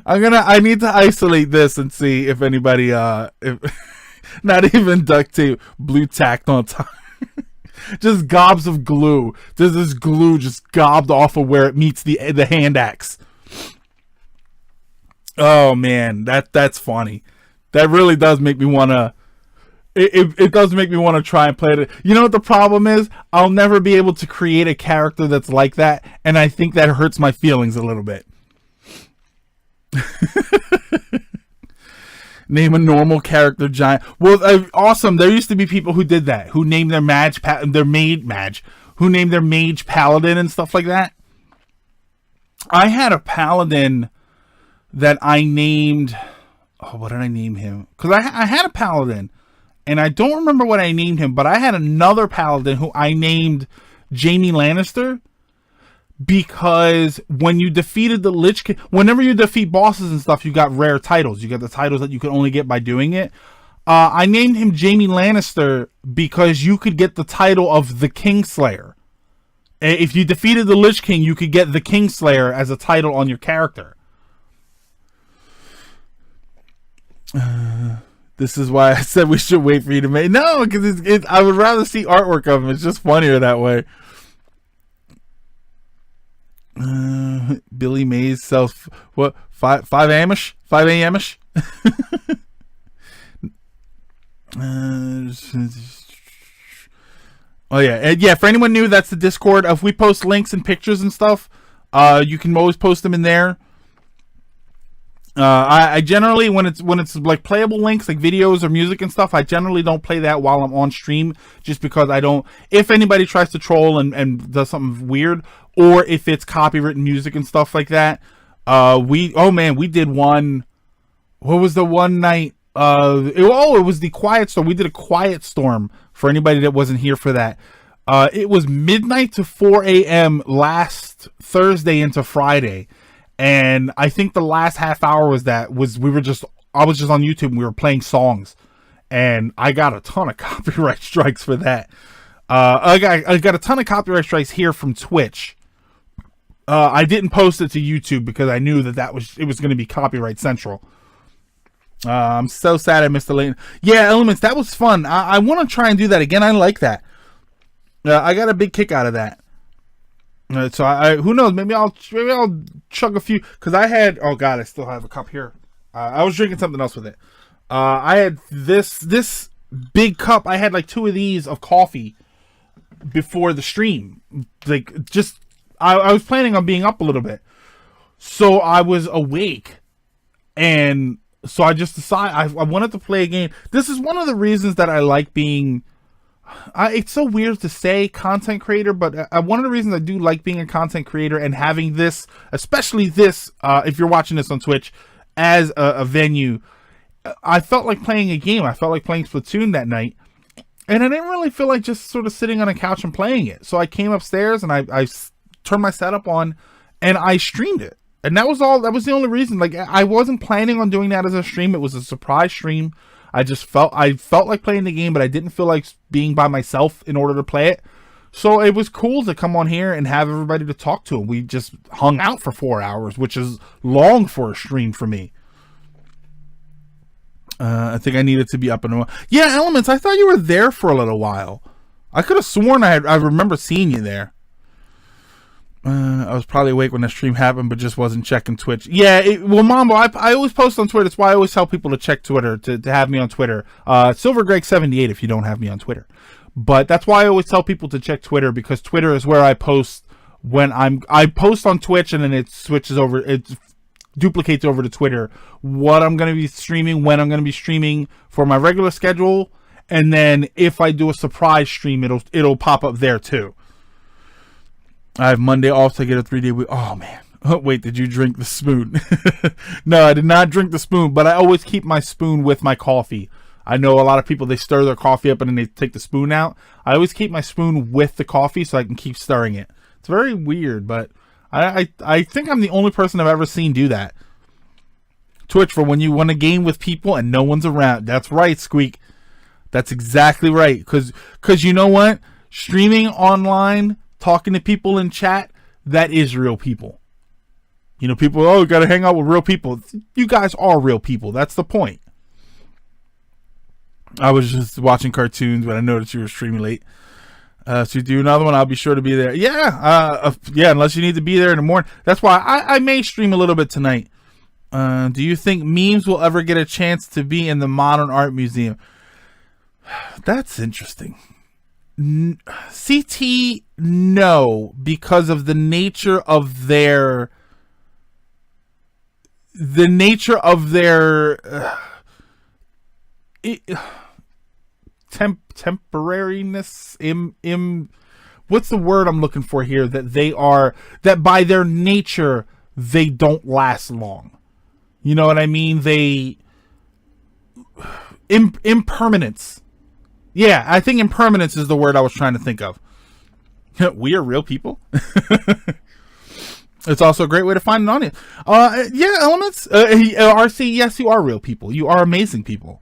I need to isolate this and see if anybody if not even duct tape, blue tacked on top. Just gobs of glue. There's this glue just gobbed off of where it meets the hand axe. Oh man, that's funny. That really does make me wanna. It does make me want to try and play it. You know what the problem is? I'll never be able to create a character that's like that, and I think that hurts my feelings a little bit. Name a normal character giant. Well, awesome. There used to be people who did that, who named their mage paladin and stuff like that. I had a paladin that I named. Oh, what did I name him? Because I had a paladin. And I don't remember what I named him, but I had another paladin who I named Jaime Lannister, because when you defeated the Lich King, whenever you defeat bosses and stuff, you got rare titles. You got the titles that you can only get by doing it. I named him Jaime Lannister because you could get the title of the Kingslayer. If you defeated the Lich King, you could get the Kingslayer as a title on your character. This is why I said we should wait for you to make. No, because I would rather see artwork of him. It's just funnier that way. Billy Mays sells what 5 Amish? 5 Amish? Oh yeah, and yeah. For anyone new, that's the Discord. If we post links and pictures and stuff, you can always post them in there. I generally when it's like playable links, like videos or music and stuff, I generally don't play that while I'm on stream, just because I don't. If anybody tries to troll and does something weird, or if it's copywritten music and stuff like that, we did one. What was the one night? It was the Quiet Storm. We did a Quiet Storm for anybody that wasn't here for that. It was midnight to 4 a.m. last Thursday into Friday. And I think the last half hour I was just on YouTube and we were playing songs, and I got a ton of copyright strikes for that. I got a ton of copyright strikes here from Twitch. I didn't post it to YouTube because I knew it was going to be copyright central. I'm so sad I missed the late. Yeah, Elements, that was fun. I want to try and do that again. I like that. I got a big kick out of that. So I who knows? Maybe I'll chug a few, because I had. Oh God, I still have a cup here. I was drinking something else with it. I had this big cup. I had like 2 of these of coffee before the stream. Like I was planning on being up a little bit, so I was awake, and so I just decided I wanted to play a game. This is one of the reasons that I like being. It's so weird to say content creator, but one of the reasons I do like being a content creator and having this, especially this, if you're watching this on Twitch, as a venue, I felt like playing a game. I felt like playing Splatoon that night, and I didn't really feel like just sort of sitting on a couch and playing it. So I came upstairs and I turned my setup on and I streamed it. And that was all. That was the only reason. Like, I wasn't planning on doing that as a stream. It was a surprise stream. I felt like playing the game, but I didn't feel like being by myself in order to play it. So it was cool to come on here and have everybody to talk to. We just hung out for 4 hours, which is long for a stream for me. I think I needed to be up and around. Yeah, Elements, I thought you were there for a little while. I could have sworn I remember seeing you there. I was probably awake when the stream happened, but just wasn't checking Twitch. Yeah, Mambo, I always post on Twitter. That's why I always tell people to check Twitter, to have me on Twitter. SilverGreg78 if you don't have me on Twitter. But that's why I always tell people to check Twitter, because Twitter is where I post when I post on Twitch, and then it switches over, it duplicates over to Twitter what I'm going to be streaming, when I'm going to be streaming for my regular schedule, and then if I do a surprise stream, it'll pop up there too. I have Monday off to get a 3-day week. Oh, man. Oh, wait, did you drink the spoon? No, I did not drink the spoon, but I always keep my spoon with my coffee. I know a lot of people, they stir their coffee up and then they take the spoon out. I always keep my spoon with the coffee so I can keep stirring it. It's very weird, but I think I'm the only person I've ever seen do that. Twitch, for when you want a game with people and no one's around. That's right, Squeak. That's exactly right. Because you know what? Streaming online, talking to people in chat, that is real people. You know, people, oh, gotta hang out with real people. You guys are real people. That's the point. I was just watching cartoons when I noticed you were streaming late. So you do another one, I'll be sure to be there. Yeah, unless you need to be there in the morning. That's why I may stream a little bit tonight. Do you think memes will ever get a chance to be in the Modern Art Museum? That's interesting. CT, no, because of the nature of their temporariness, what's the word I'm looking for here, that by their nature they don't last long. You know what I mean? Impermanence. Yeah, I think impermanence is the word I was trying to think of. We are real people. It's also a great way to find an audience. Yeah, Elements. RC, yes, you are real people. You are amazing people.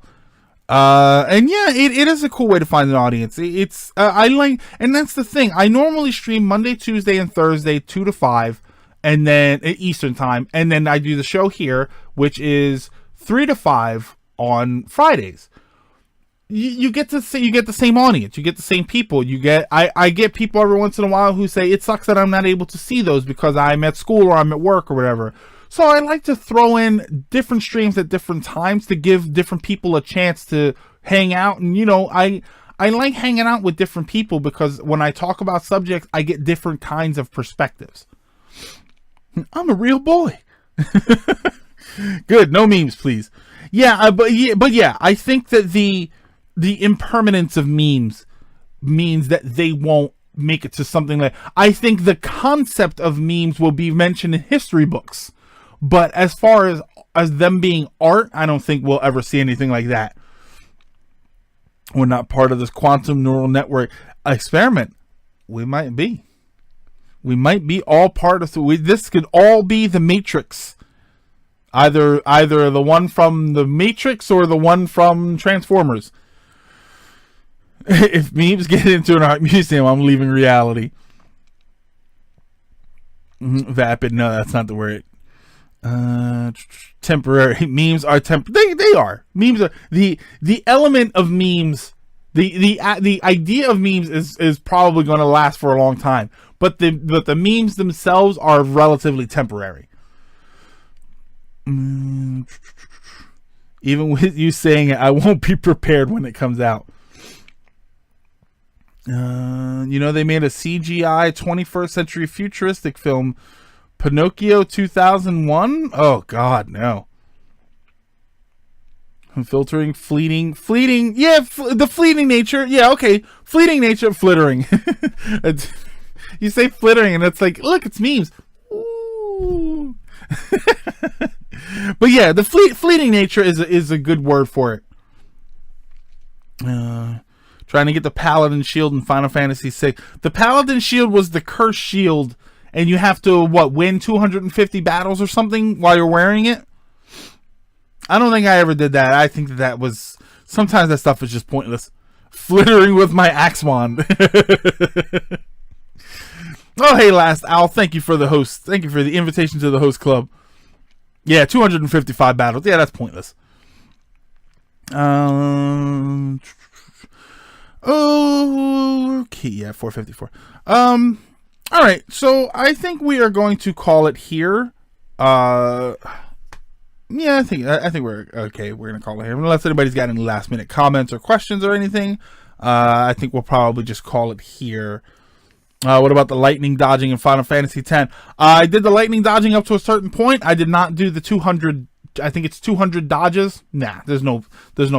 And yeah, it is a cool way to find an audience. It's I like, and that's the thing. I normally stream Monday, Tuesday, and Thursday, 2 to 5, and then Eastern time, and then I do the show here, which is 3 to 5 on Fridays. you get to say, you get the same audience, you get the same people. I get people every once in a while who say it sucks that I'm not able to see those because I'm at school or I'm at work or whatever. So I like to throw in different streams at different times to give different people a chance to hang out. And I like hanging out with different people because when I talk about subjects, I get different kinds of perspectives. I'm a real boy. Good, no memes, please. But I think that the impermanence of memes means that they won't make it to something like. I think the concept of memes will be mentioned in history books, but as far as them being art, I don't think we'll ever see anything like that. We're not part of this quantum neural network experiment. We might be. We might be all part of this. Could all be the Matrix. Either the one from the Matrix or the one from Transformers. If memes get into an art museum, I'm leaving reality. Vapid, no, that's not the word. Temporary. Memes are they are. Memes are the element of memes. The idea of memes is probably going to last for a long time. But the memes themselves are relatively temporary. Even with you saying it, I won't be prepared when it comes out. They made a CGI 21st century futuristic film, Pinocchio 2001. Oh God, no. I'm filtering fleeting. Yeah, the fleeting nature. Yeah, okay. Fleeting nature, flittering. You say flittering, and it's like, look, it's memes. Ooh. But yeah, the fleeting nature is a good word for it. Trying to get the Paladin Shield in Final Fantasy VI. The Paladin Shield was the cursed shield, and you have to, win 250 battles or something while you're wearing it? I don't think I ever did that. I think that was... Sometimes that stuff is just pointless. Flittering with my axe wand. Oh, hey, Last Owl. Thank you for the host. Thank you for the invitation to the host club. Yeah, 255 battles. Yeah, that's pointless. Okay, yeah, 454. All right, so I think we are going to call it here. Yeah, I think we're okay. We're gonna call it here, unless anybody's got any last minute comments or questions or anything. I think we'll probably just call it here. What about the lightning dodging in Final Fantasy X? I did the lightning dodging up to a certain point. I did not do the 200. I think it's 200 dodges. Nah, there's no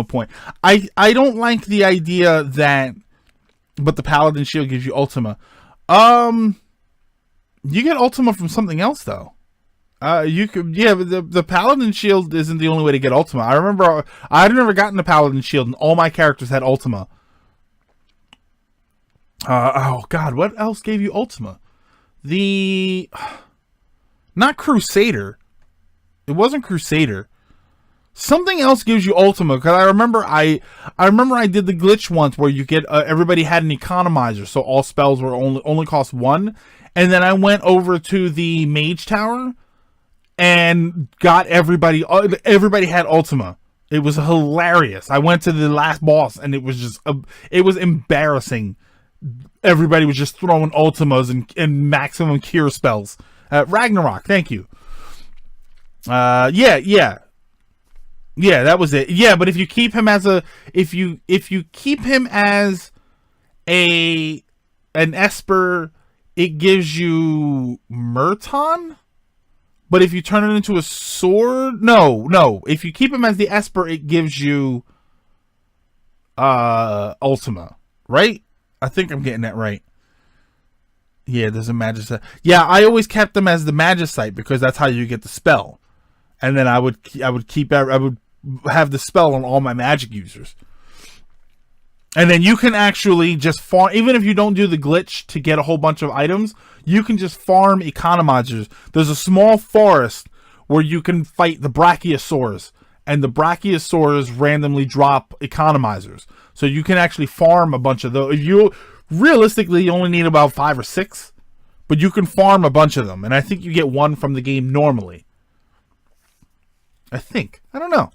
point. I don't like the idea that, but the Paladin Shield gives you Ultima. You get Ultima from something else though. You could, yeah, but the Paladin Shield isn't the only way to get Ultima. I remember I'd never gotten the Paladin Shield, and all my characters had Ultima. Oh God, what else gave you Ultima? Not Crusader. It wasn't Crusader. Something else gives you Ultima, because I remember I did the glitch once where you get everybody had an economizer, so all spells were only cost 1, and then I went over to the Mage Tower and got everybody had Ultima. It was hilarious. I went to the last boss and it was just it was embarrassing. Everybody was just throwing Ultimas and maximum cure spells. Ragnarok, thank you. Yeah, that was it. Yeah, but if you keep him as an Esper, it gives you Merton. But if you turn it into a sword, no. If you keep him as the Esper, it gives you Ultima, right? I think I'm getting that right. Yeah, there's a Magicite. Yeah, I always kept them as the Magicite because that's how you get the spell. And then I would have the spell on all my magic users. And then you can actually just farm, even if you don't do the glitch to get a whole bunch of items, you can just farm economizers. There's a small forest where you can fight the Brachiosaurs, and the Brachiosaurs randomly drop economizers. So you can actually farm a bunch of those. You only need about 5 or 6, but you can farm a bunch of them. And I think you get one from the game normally. I think. I don't know.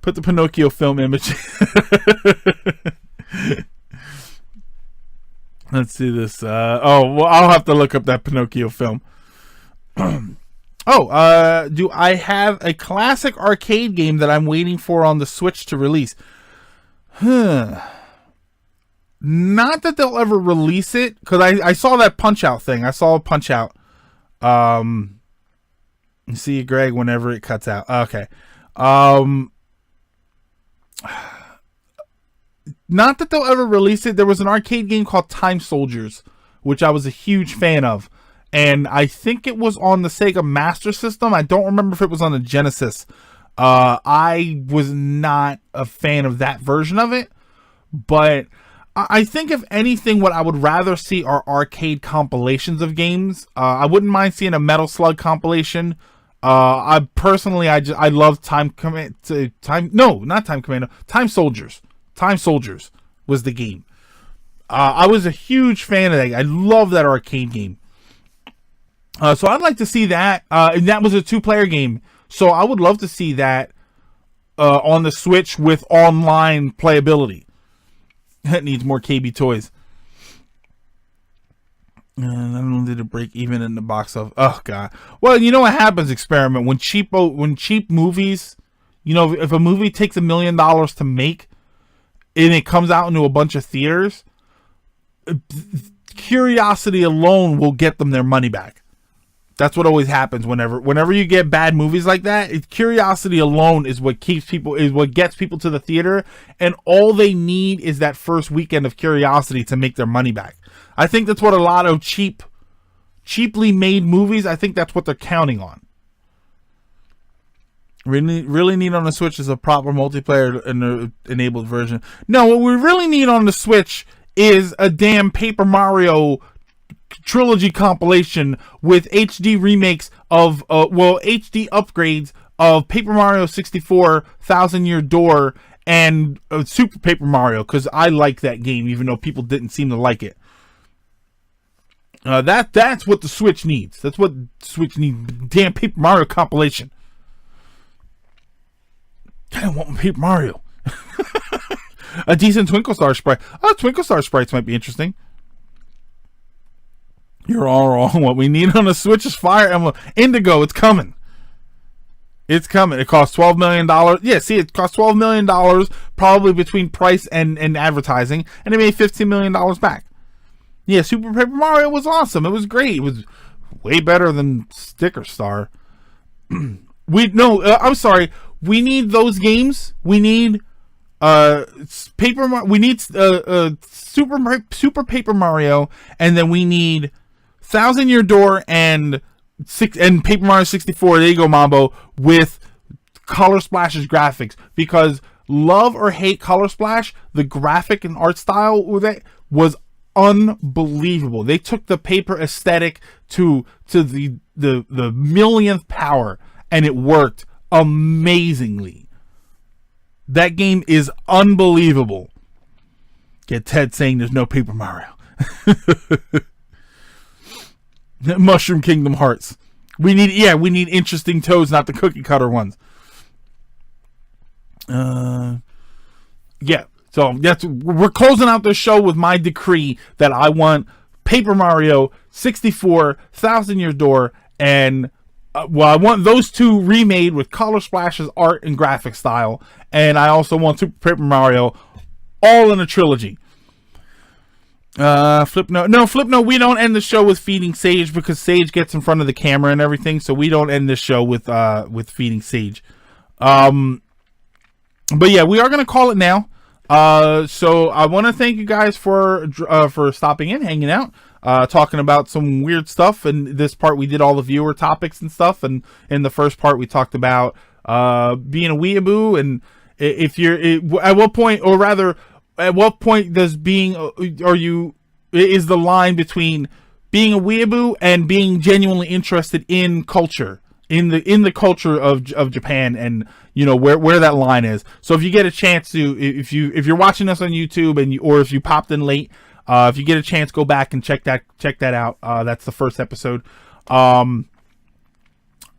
Put the Pinocchio film image. Let's see this. Well, I'll have to look up that Pinocchio film. Do I have a classic arcade game that I'm waiting for on the Switch to release? Not that they'll ever release it, because I saw that Punch-Out thing. I saw Punch-Out. See, Greg, whenever it cuts out. Okay. Not that they'll ever release it. There was an arcade game called Time Soldiers, which I was a huge fan of. And I think it was on the Sega Master System. I don't remember if it was on the Genesis. I was not a fan of that version of it. But I think, if anything, what I would rather see are arcade compilations of games. I wouldn't mind seeing a Metal Slug compilation. I love Time Soldiers. Time Soldiers was the game. I was a huge fan of that. I love that arcade game. So I'd like to see that. And that was a 2-player game. So I would love to see that on the Switch with online playability. That needs more KB toys. And I don't know, did it break even in the box office? Oh God. Well, you know what happens, Experiment, when cheap movies, if a movie takes $1 million to make and it comes out into a bunch of theaters, curiosity alone will get them their money back. That's what always happens whenever you get bad movies like that. Curiosity alone is what gets people to the theater, and all they need is that first weekend of curiosity to make their money back. I think that's what a lot of cheaply made movies, I think that's what they're counting on. Really need on the Switch is a proper multiplayer enabled version. No, what we really need on the Switch is a damn Paper Mario trilogy compilation with HD remakes of HD upgrades of Paper Mario 64, Thousand Year Door, and Super Paper Mario, because I like that game even though people didn't seem to like it. That's what the Switch needs. That's what the Switch needs. Damn Paper Mario compilation. I don't want Paper Mario. A decent Twinkle Star sprite. Twinkle Star sprites might be interesting. You're all wrong. What we need on the Switch is Fire Emblem Indigo. It's coming. It's coming. It costs $12 million. Yeah, see, it costs $12 million probably between price and advertising, and it made $15 million back. Yeah, Super Paper Mario was awesome. It was great. It was way better than Sticker Star. I'm sorry. We need those games. We need We need Super Paper Mario, and then we need Thousand Year Door and Paper Mario 64. There you go, Mambo, with Color Splash's graphics, because love or hate Color Splash, the graphic and art style with it was unbelievable. They took the paper aesthetic to the millionth power, and it worked amazingly. That game is unbelievable. Get Ted saying there's no Paper Mario. Mushroom Kingdom Hearts. We need interesting toads, not the cookie cutter ones. Yeah. So we're closing out this show with my decree that I want Paper Mario 64, Thousand Year Door, and I want those two remade with Color Splash's art and graphic style, and I also want Super Paper Mario all in a trilogy. Flipnote, we don't end the show with feeding Sage, because Sage gets in front of the camera and everything, so we don't end this show with feeding Sage. But yeah, we are going to call it now. So I want to thank you guys for stopping in, hanging out, talking about some weird stuff. And this part we did all the viewer topics and stuff. And in the first part we talked about being a weeaboo, and if you're at what point, or rather, at what point does is the line between being a weeaboo and being genuinely interested in culture, in the culture of Japan, and where that line is. So if you get a chance to, if you're watching us on YouTube or if you popped in late, if you get a chance, go back and check that out. That's the first episode. I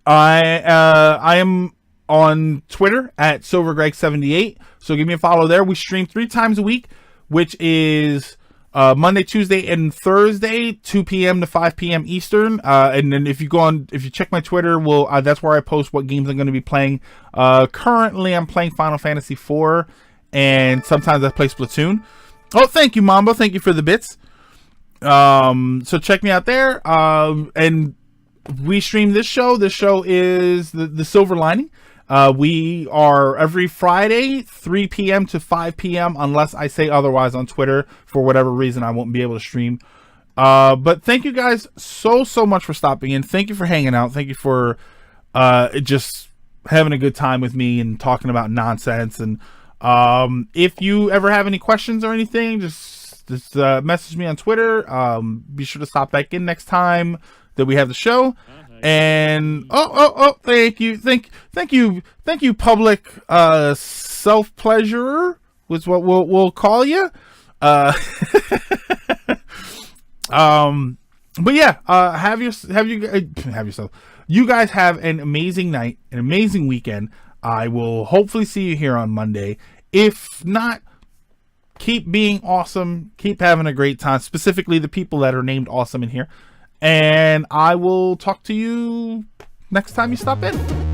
am on Twitter at SilverGreg78. So give me a follow there. We stream 3 times a week, which is Monday, Tuesday, and Thursday, 2 p.m. to 5 p.m. Eastern. And then if you check my Twitter, that's where I post what games I'm going to be playing. Currently, I'm playing Final Fantasy IV, and sometimes I play Splatoon. Oh, thank you, Mambo. Thank you for the bits. So check me out there. And we stream this show. This show is the Silver Lining. We are every Friday, 3 p.m. to 5 p.m. unless I say otherwise on Twitter. For whatever reason, I won't be able to stream. But thank you guys so much for stopping in. Thank you for hanging out. Thank you for just having a good time with me and talking about nonsense. And if you ever have any questions or anything, just message me on Twitter. Be sure to stop back in next time that we have the show. And thank you, public self-pleasurer was what we'll call you. But yeah, have yourself. You guys have an amazing night, an amazing weekend. I will hopefully see you here on Monday. If not, keep being awesome. Keep having a great time. Specifically, the people that are named awesome in here. And I will talk to you next time you stop in.